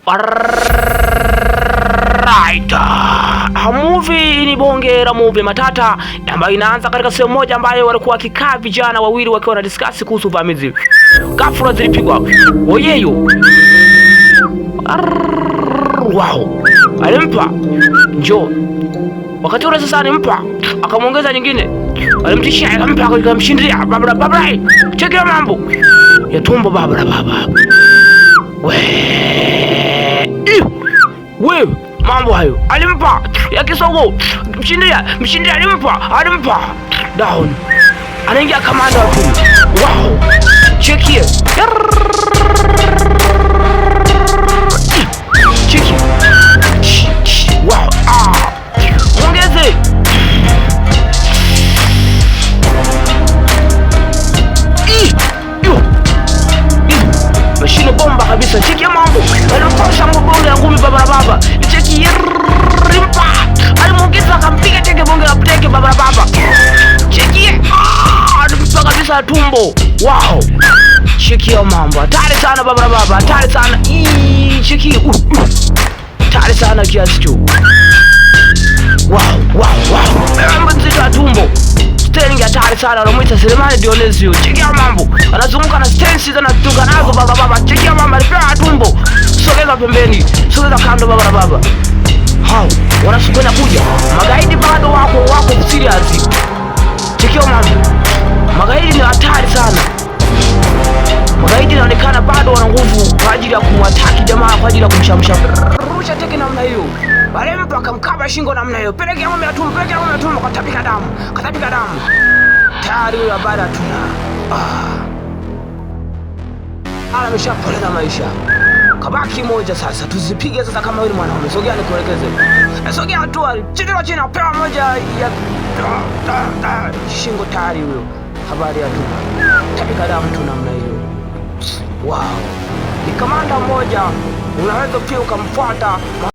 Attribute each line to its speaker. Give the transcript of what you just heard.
Speaker 1: Alright. Movie ni bonge la movie matata ambayo inaanza katika sehemu moja ambayo walikuwa wakikaa vijana wawili wakiwa na discuss kuhusu uvamizi. Ghafla zilipigwa. Oyeyo. Wow. Alimpa. Njoo. Wakati ule sasa alimpa, akamwongeza nyingine. Alimtishia akampa akamshindia. Baba. Chekea mambo. Ya tumbo baba. Wewe mambo hayo. Alimpa ya kisogo. Mshindia alimpa. Down. Anaingia kamanda wa kumi. Wow. Check wow. Ongeze. Mashine bomba kabisa. Cheki ya mambo. Alimkosha mbonge ya ngumi baba. Cheki rimpa. Alimwongeza akampiga teke bonge la teke baba. Cheki. Alimpa kabisa tumbo. Wow. Cheki ya mambo. Hatari sana baba. Hatari sana. Cheki. Hatari sana kiasi tu. Wow. Mambo nzito ya tumbo. Sterling hatari sana, anamuita Selemani Dionisio. Cheki ya mambo. Anazunguka na stensi zinatoka nazo baba. Cheki ya mambo alipewa tumbo. Sogeza pembeni. Sogeza kando baba. Hao wanasukuna kuja. Magaidi bado wako serious. Cheki ya mambo. Magaidi ni hatari sana. Magaidi inaonekana bado wana nguvu kwa ajili ya kumwataki jamaa, kwa ajili ya kumshamsha. Rusha teke namna hiyo. Alimpa akamkaba shingo namna hiyo. Pelekea ngome ya tumbo, katapika damu. Tayari huyo habari hatuna. Ameshapoteza maisha. Kabaki moja sasa. Tuzipige sasa kama wewe mwanaume. Sogea nikuelekeze. Sogea hatua. Chini pewa moja ya shingo tayari huyo. Habari hatuna. Tapika damu tu namna hiyo. Wow. Ni kamanda mmoja. Unaweza pia ukamfuata.